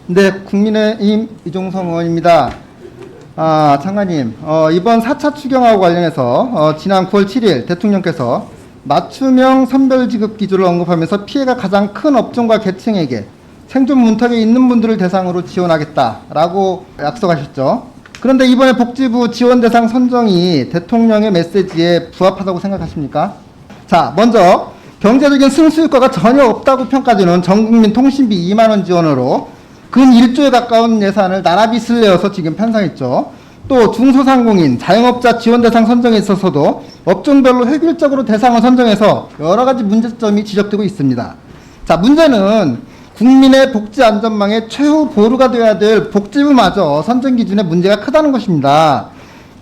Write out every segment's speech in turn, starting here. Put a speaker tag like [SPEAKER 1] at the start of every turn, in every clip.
[SPEAKER 1] 네, 국민의힘 이종성 의원입니다. 장관님, 이번 4차 추경하고 관련해서 지난 9월 7일 대통령께서 맞춤형 선별지급 기준을 언급하면서 피해가 가장 큰 업종과 계층에게 생존 문턱에 있는 분들을 대상으로 지원하겠다라고 약속하셨죠. 그런데 이번에 복지부 지원 대상 선정이 대통령의 메시지에 부합하다고 생각하십니까? 자, 먼저 경제적인 승수효과가 전혀 없다고 평가되는 전국민 통신비 2만 원 지원으로 근 1조에 가까운 예산을 나라빚을 내어서 지금 편성했죠. 또 중소상공인, 자영업자 지원 대상 선정에 있어서도 업종별로 획일적으로 대상을 선정해서 여러 가지 문제점이 지적되고 있습니다. 자, 문제는 국민의 복지 안전망의 최후 보루가 되어야 될 복지부마저 선정 기준에 문제가 크다는 것입니다.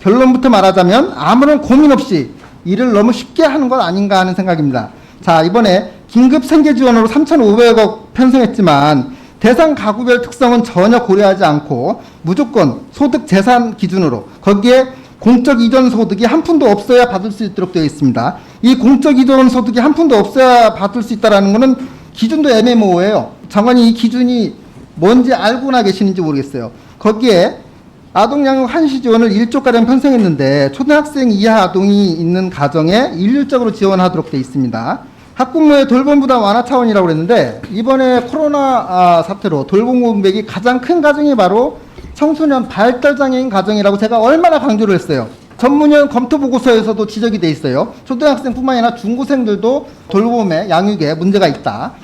[SPEAKER 1] 결론부터 말하자면 아무런 고민 없이 일을 너무 쉽게 하는 것 아닌가 하는 생각입니다. 자, 이번에 긴급 생계 지원으로 3,500억 편성했지만 대상 가구별 특성은 전혀 고려하지 않고 무조건 소득 재산 기준으로 거기에 공적 이전 소득이 한 푼도 없어야 받을 수 있도록 되어 있습니다. 이 공적 이전 소득이 한 푼도 없어야 받을 수 있다는 것은 기준도 애매모호해요. 장관이 이 기준이 뭔지 알고나 계시는지 모르겠어요. 거기에 아동양육 한시 지원을 1조가량 편성했는데 초등학생 이하 아동이 있는 가정에 일률적으로 지원하도록 되어 있습니다. 학부모의 돌봄 부담 완화 차원이라고 그랬는데 이번에 코로나 사태로 돌봄 공백이 가장 큰 가정이 바로 청소년 발달장애인 가정이라고 제가 얼마나 강조를 했어요. 전문형 검토 보고서에서도 지적이 돼 있어요. 초등학생뿐만 아니라 중고생들도 돌봄에 양육에 문제가 있다.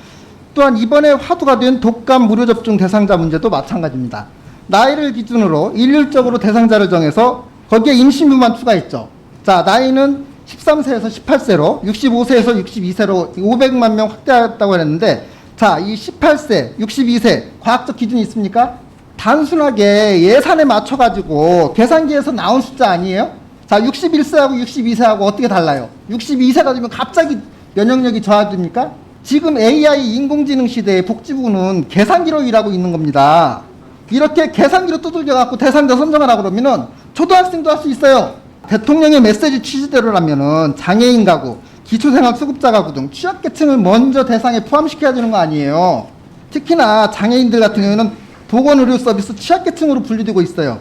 [SPEAKER 1] 또한 이번에 화두가 된 독감 무료 접종 대상자 문제도 마찬가지입니다. 나이를 기준으로 일률적으로 대상자를 정해서 거기에 임신부만 추가했죠. 자, 나이는 13세에서 18세로 65세에서 62세로 500만 명 확대했다고 했는데, 자, 이 18세, 62세 과학적 기준이 있습니까? 단순하게 예산에 맞춰가지고 계산기에서 나온 숫자 아니에요? 자, 61세하고 62세하고 어떻게 달라요? 62세가 되면 갑자기 면역력이 저하됩니까? 지금 AI 인공지능 시대에 복지부는 계산기로 일하고 있는 겁니다. 이렇게 계산기로 두들겨갖고 대상자 선정하라고 그러면은 초등학생도 할 수 있어요. 대통령의 메시지 취지대로라면은 장애인 가구, 기초생활수급자 가구 등 취약계층을 먼저 대상에 포함시켜야 되는 거 아니에요. 특히나 장애인들 같은 경우는 보건의료서비스 취약계층으로 분류되고 있어요.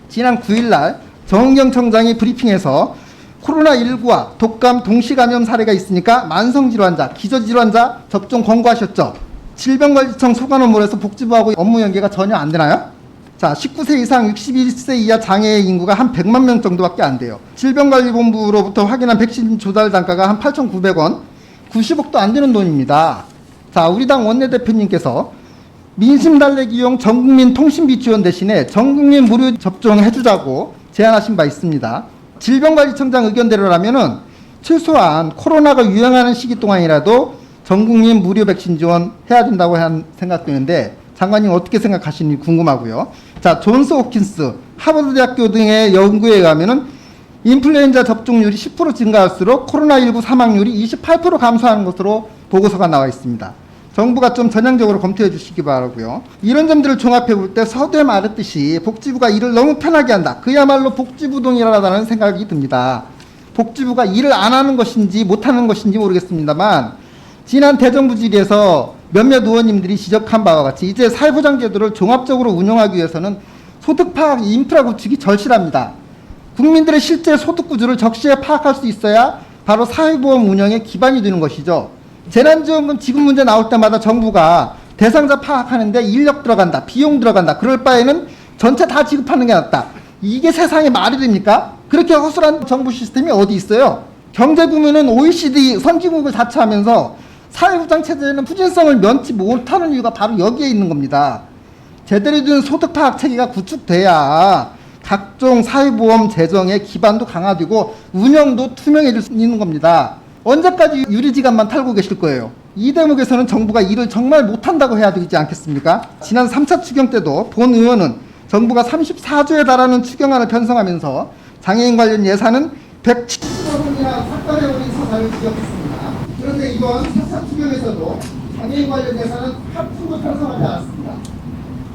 [SPEAKER 1] 지난 9일날 정은경 청장이 브리핑에서 코로나19와 독감 동시감염 사례가 있으니까 만성질환자, 기저질환자 접종 권고하셨죠. 질병관리청 소관업무에서 복지부하고 업무 연계가 전혀 안 되나요? 자, 19세 이상 61세 이하 장애 인구가 한 100만 명 정도밖에 안 돼요. 질병관리본부로부터 확인한 백신 조달 단가가 한 8,900원, 90억도 안 되는 돈입니다. 자, 우리 당 원내대표님께서 민심 달래기용 전국민 통신비 지원 대신에 전국민 무료 접종해주자고 제안하신 바 있습니다. 질병관리청장 의견대로라면은 최소한 코로나가 유행하는 시기 동안이라도 전국민 무료 백신 지원해야 된다고 생각되는데 장관님 어떻게 생각하시는지 궁금하고요. 자, 존스 홉킨스 하버드대학교 등의 연구에 의하면은 인플루엔자 접종률이 10% 증가할수록 코로나19 사망률이 28% 감소하는 것으로 보고서가 나와 있습니다. 정부가 좀 전향적으로 검토해 주시기 바라고요. 이런 점들을 종합해 볼 때 서두에 말했듯이 복지부가 일을 너무 편하게 한다. 그야말로 복지부동이라는 생각이 듭니다. 복지부가 일을 안 하는 것인지 못하는 것인지 모르겠습니다만 지난 대정부 질의에서 몇몇 의원님들이 지적한 바와 같이 이제 사회보장제도를 종합적으로 운영하기 위해서는 소득 파악, 인프라 구축이 절실합니다. 국민들의 실제 소득 구조를 적시에 파악할 수 있어야 바로 사회보험 운영의 기반이 되는 것이죠. 재난지원금 지급 문제 나올 때마다 정부가 대상자 파악하는데 인력 들어간다, 비용 들어간다, 그럴 바에는 전체 다 지급하는 게 낫다. 이게 세상에 말이 됩니까? 그렇게 허술한 정부 시스템이 어디 있어요? 경제부문은 OECD 선진국을 자처하면서 사회보장 체제에는 부진성을 면치 못하는 이유가 바로 여기에 있는 겁니다. 제대로 된 소득 파악 체계가 구축돼야 각종 사회보험 재정의 기반도 강화되고 운영도 투명해질 수 있는 겁니다. 언제까지 유리지간만 탈고 계실 거예요? 이 대목에서는 정부가 일을 정말 못한다고 해야 되지 않겠습니까? 지난 3차 추경 때도 본 의원은 정부가 34조에 달하는 추경안을 편성하면서 장애인 관련 예산은 170억 원이나 삭감해버린 사상을 지적했습니다. 그런데 이번 4차 추경에서도 장애인 관련 예산은 한 푼도 편성하지 않았습니다.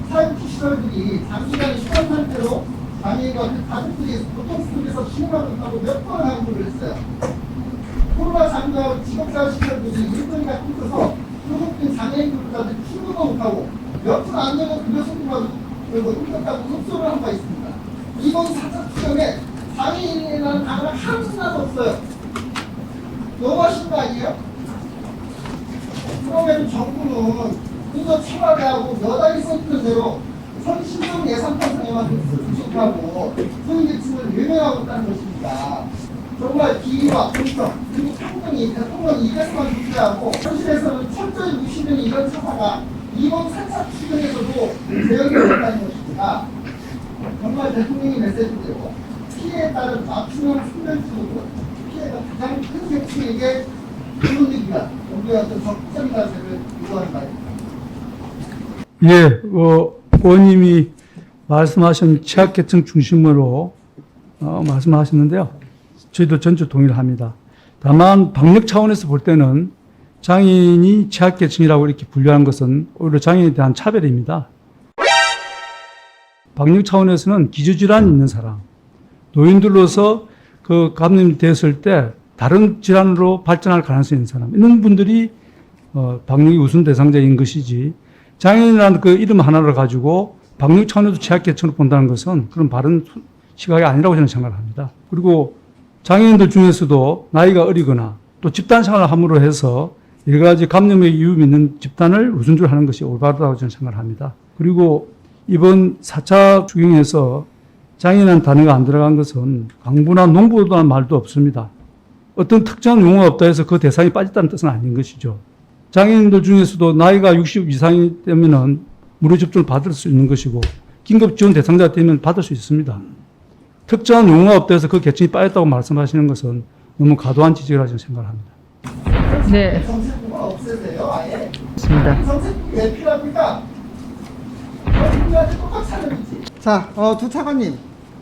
[SPEAKER 1] 사회복지시설들이 장기간 휴관 상태로 장애인과 가족들이 교통스트레스에서 신음하고 있다고 몇 번을 항의를 했어요. 코로나 장기와 직업자활 시설들이 일정이가 힘들어서 한국인 장애인들까지 출근도 못하고 몇 분 안 되고 그몇 손가락 끊겼다고 흡수를 한 바 있습니다. 이번 4차 추경에 장애인이라는 단어가 하나도 없어요. 너무하신 거 아니에요? 그러면 정부는 이거 처벌하고 여당이 썼던 대로 선신성 예산 편성에만 부족하고 소유계층을 외면하고 있다는 것입니다. 정말 비위와 공평 그리고 평등이 대통령 입에서만 존재하고 현실에서는 철저히 무시되는 이런 사과가 이번 4차 추경에서도 대응이 됐다는 것입니다. 정말 대통령의 메시지대로 피해에 따른 맞춤형 선별지구로 피해가 가장 큰 계층에게 이루어지기 위한 정부의 어떤 적극적인 자세를 요구하는 바입니다.
[SPEAKER 2] 예, 의원님이 말씀하신 취약계층 중심으로 말씀하셨는데요. 저희도 전적 동의를 합니다. 다만 방역 차원에서 볼 때는 장애인이 취약계층이라고 이렇게 분류하는 것은 오히려 장애인에 대한 차별입니다. 방역 차원에서는 기저질환이 있는 사람, 노인들로서 그 감염됐을 때 다른 질환으로 발전할 가능성이 있는 사람, 이런 분들이 방역이 우선 대상자인 것이지, 장애인이라는 그 이름 하나를 가지고 방역 차원에서 취약계층으로 본다는 것은 그런 바른 시각이 아니라고 저는 생각을 합니다. 그리고 장애인들 중에서도 나이가 어리거나 또 집단 생활을 함으로 해서 여러 가지 감염의 위험이 있는 집단을 우선적으로 하는 것이 올바르다고 저는 생각을 합니다. 그리고 이번 4차 추경에서 장애인이라는 단어가 안 들어간 것은 강부나 농부라는 말도 없습니다. 어떤 특정한 용어가 없다 해서 그 대상이 빠졌다는 뜻은 아닌 것이죠. 장애인들 중에서도 나이가 60 이상이 되면은 무료 접종을 받을 수 있는 것이고 긴급 지원 대상자가 되면 받을 수 있습니다. 특정한 용어가 없다 해서 그 계층이 빠졌다고 말씀하시는 것은 너무 과도한 지적이라고 저는 생각을 합니다.
[SPEAKER 3] 네.
[SPEAKER 1] 정책부가 없애세요, 아예?
[SPEAKER 3] 맞습니다.
[SPEAKER 1] 정책부 왜 필요합니까? 국민한테 똑같이 하는지. 자, 두 차관님.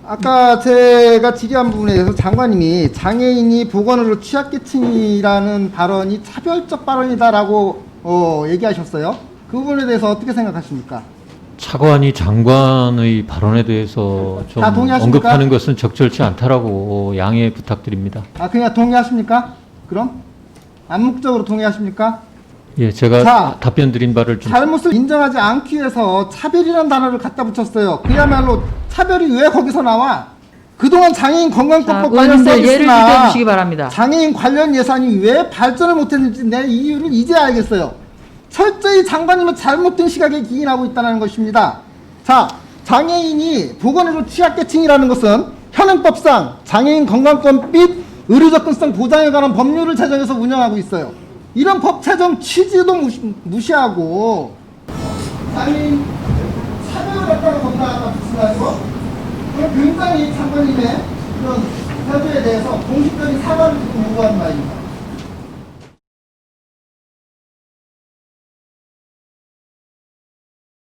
[SPEAKER 1] 아까 제가 질의한 부분에 대해서 장관님이 장애인이 보건으로 취약계층이라는 발언이 차별적 발언이다라고 얘기하셨어요. 그 부분에 대해서 어떻게 생각하십니까?
[SPEAKER 4] 차관이 장관의 발언에 대해서 좀
[SPEAKER 1] 다 동의하십니까?
[SPEAKER 4] 언급하는 것은 적절치 않다라고 양해 부탁드립니다.
[SPEAKER 1] 아, 그냥 동의하십니까? 그럼? 암묵적으로 동의하십니까?
[SPEAKER 4] 예, 제가
[SPEAKER 1] 자,
[SPEAKER 4] 답변 드린 바를 좀
[SPEAKER 1] 잘못을 인정하지 않기 위해서 차별이라는 단어를 갖다 붙였어요. 그야말로 차별이 왜 거기서 나와? 그동안 장애인
[SPEAKER 3] 자,
[SPEAKER 1] 건강법과 관련
[SPEAKER 3] 의원님들 예를
[SPEAKER 1] 서비스나
[SPEAKER 3] 들어주시기 바랍니다.
[SPEAKER 1] 장애인 관련 예산이 왜 발전을 못했는지 내 이유를 이제 알겠어요. 철저히 장관님은 잘못된 시각에 기인하고 있다는 것입니다. 자, 장애인이 보건의료 취약계층이라는 것은 현행법상 장애인 건강권 및 의료 접근성 보장에 관한 법률을 제정해서 운영하고 있어요. 이런 법 제정 취지도 무시하고 장애인 차별을 했다고 거기다 붙인다고 그럼 굉장히 장관님의 그런 태도에 대해서 공식적인 사과를 듣고 요구하는 말입니다.